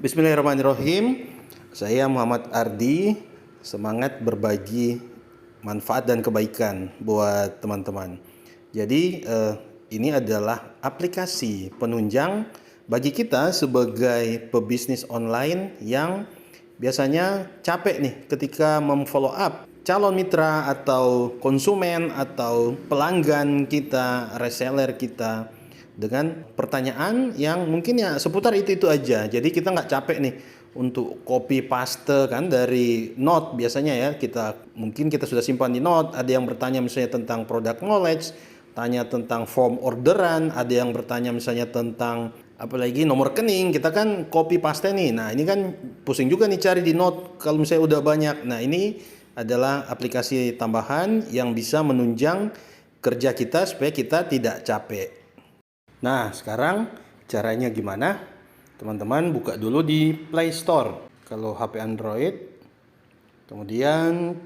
Bismillahirrahmanirrahim. Saya Muhammad Ardi, semangat berbagi manfaat dan kebaikan buat teman-teman. Jadi ini adalah aplikasi penunjang bagi kita sebagai pebisnis online yang biasanya capek nih ketika memfollow up calon mitra atau konsumen atau pelanggan kita, reseller kita dengan pertanyaan yang mungkin ya seputar itu aja. Jadi kita nggak capek nih untuk copy paste kan dari note biasanya ya. Kita sudah simpan di note. Ada yang bertanya misalnya tentang product knowledge, tanya tentang form orderan, ada yang bertanya misalnya tentang apalagi nomor rekening. Kita kan copy paste nih. Nah, ini kan pusing juga nih cari di note kalau misalnya udah banyak. Nah, ini adalah aplikasi tambahan yang bisa menunjang kerja kita supaya kita tidak capek. Nah, sekarang caranya gimana? Teman-teman buka dulu di Play Store. Kalau HP Android, kemudian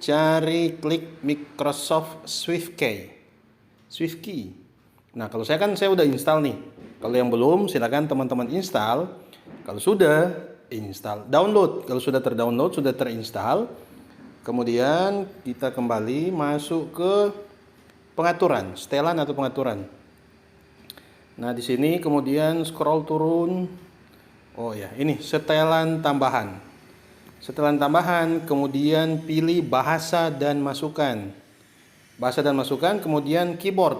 klik Microsoft SwiftKey. Nah, kalau saya udah install nih. Kalau yang belum, silakan teman-teman install. Kalau sudah install, download. Kalau sudah terdownload, sudah terinstall, kemudian kita kembali masuk ke pengaturan, setelan atau pengaturan. Nah, di sini kemudian scroll turun. Oh ya, ini setelan tambahan. Setelan tambahan, kemudian pilih bahasa dan masukan. Bahasa dan masukan, kemudian keyboard.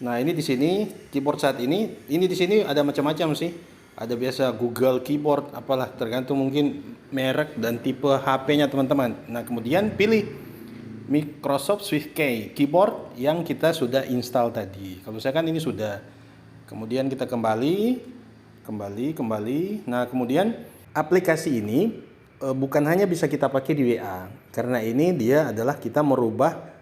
Nah, ini di sini keyboard saat ini di sini ada macam-macam sih. Ada biasa Google keyboard, apalah tergantung mungkin merek dan tipe HP-nya teman-teman. Nah, kemudian pilih Microsoft SwiftKey keyboard yang kita sudah install tadi. Kalau saya kan ini sudah. Kemudian kita kembali. Nah, kemudian aplikasi ini bukan hanya bisa kita pakai di WA, karena ini dia adalah kita merubah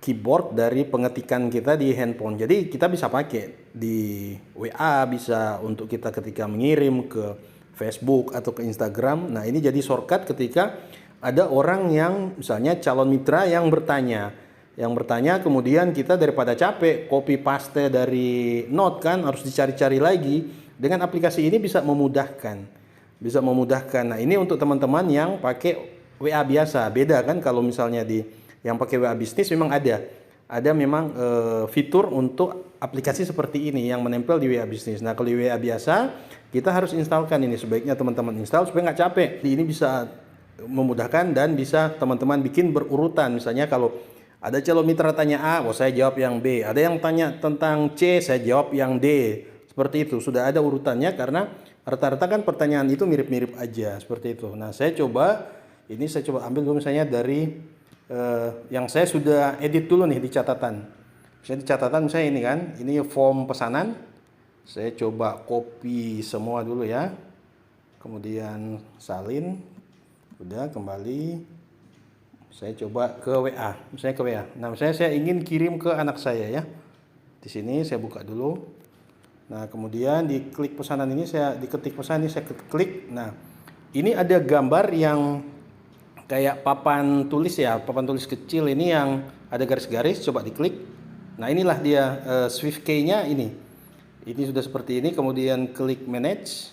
keyboard dari pengetikan kita di handphone. Jadi kita bisa pakai di WA, bisa untuk kita ketika mengirim ke Facebook atau ke Instagram. Nah, ini jadi shortcut ketika ada orang yang misalnya calon mitra yang bertanya, kemudian kita daripada capek copy paste dari note kan harus dicari-cari lagi, dengan aplikasi ini bisa memudahkan. Nah, ini untuk teman-teman yang pakai WA biasa. Beda kan kalau misalnya yang pakai WA bisnis memang ada memang fitur untuk aplikasi seperti ini yang menempel di WA bisnis. Nah, kalau di WA biasa kita harus instalkan ini. Sebaiknya teman-teman install supaya nggak capek. Ini bisa memudahkan dan bisa teman-teman bikin berurutan. Misalnya kalau ada calon mitra tanya A, saya jawab yang B. Ada yang tanya tentang C, saya jawab yang D. Seperti itu, sudah ada urutannya karena rata-rata kan pertanyaan itu mirip-mirip aja, seperti itu. Nah, saya coba ambil dulu misalnya dari yang saya sudah edit dulu nih di catatan. Misalnya di catatan misalnya ini kan, ini form pesanan. Saya coba copy semua dulu ya. Kemudian salin. Udah, kembali. Saya coba ke WA, misalnya ke WA. Nah, misalnya saya ingin kirim ke anak saya ya. Di sini saya buka dulu. Nah, kemudian diketik pesanan ini, saya klik. Nah, ini ada gambar yang kayak papan tulis ya, papan tulis kecil ini yang ada garis-garis, coba diklik. Nah, inilah dia SwiftKey-nya ini. Ini sudah seperti ini, kemudian klik manage.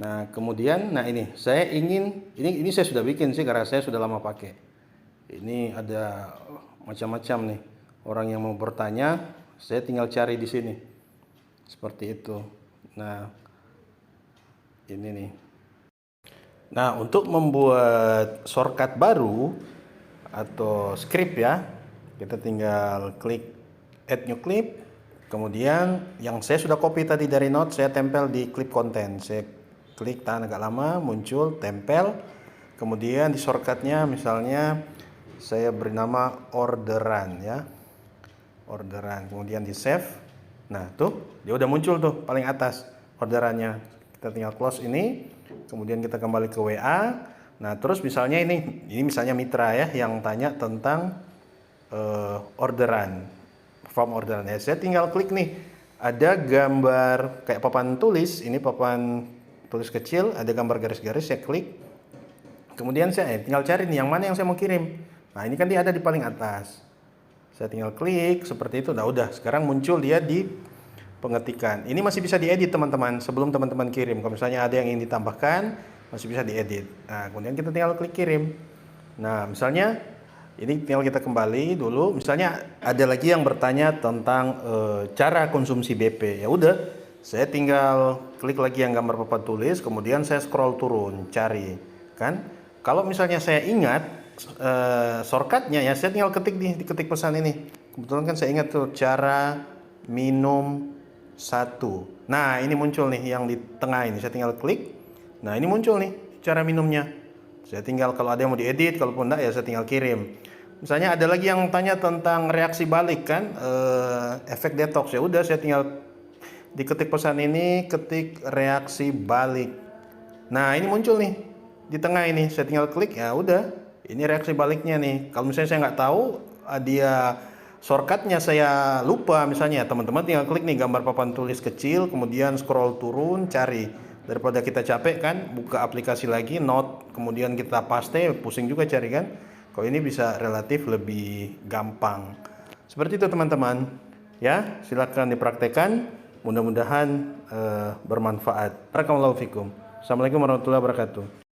Nah, kemudian ini saya ingin ini saya sudah bikin sih karena saya sudah lama pakai. Ini ada macam-macam nih. Orang yang mau bertanya, saya tinggal cari di sini. Seperti itu. Nah, ini nih. Nah, untuk membuat shortcut baru atau script ya, kita tinggal klik add new clip. Kemudian yang saya sudah copy tadi dari note, saya tempel di clip content. Saya klik, tahan agak lama, muncul, tempel. Kemudian di shortcutnya misalnya saya beri nama orderan ya. Orderan, kemudian di save. Nah, tuh dia udah muncul tuh paling atas orderannya. Kita tinggal close ini, kemudian kita kembali ke WA. Nah, terus misalnya ini misalnya mitra ya yang tanya tentang orderan, form orderan. Ya, saya tinggal klik nih. Ada gambar kayak papan tulis, ini papan tulis kecil, ada gambar garis-garis, saya klik. Kemudian saya tinggal cari nih yang mana yang saya mau kirim. Nah, ini kan dia ada di paling atas. Saya tinggal klik seperti itu. Nah, udah sekarang muncul dia di pengetikan. Ini masih bisa diedit teman-teman sebelum teman-teman kirim. Kalau misalnya ada yang ingin ditambahkan, masih bisa diedit. Nah, kemudian kita tinggal klik kirim. Nah, misalnya ini tinggal kita kembali dulu. Misalnya ada lagi yang bertanya tentang cara konsumsi BP. Ya udah, saya tinggal klik lagi yang gambar papan tulis, kemudian saya scroll turun, cari, kan? Kalau misalnya saya ingat shortcutnya ya, saya tinggal ketik di ketik pesan ini. Kebetulan kan saya ingat tuh cara minum 1. Nah, ini muncul nih yang di tengah ini. Saya tinggal klik. Nah, ini muncul nih cara minumnya. Saya tinggal kalau ada yang mau diedit, kalaupun enggak ya saya tinggal kirim. Misalnya ada lagi yang tanya tentang reaksi balik kan, efek detox. Ya udah, saya tinggal di ketik pesan ini, ketik reaksi balik. Nah, ini muncul nih di tengah ini. Saya tinggal klik, ya udah. Ini reaksi baliknya nih. Kalau misalnya saya nggak tahu, dia shortcutnya saya lupa, misalnya teman-teman tinggal klik nih gambar papan tulis kecil, kemudian scroll turun, cari. Daripada kita capek kan, buka aplikasi lagi, note, kemudian kita paste, pusing juga cari kan. Kalau ini bisa relatif lebih gampang. Seperti itu teman-teman. Ya, silakan dipraktekkan. Mudah-mudahan bermanfaat. Barakallahu fikum. Assalamualaikum warahmatullahi wabarakatuh.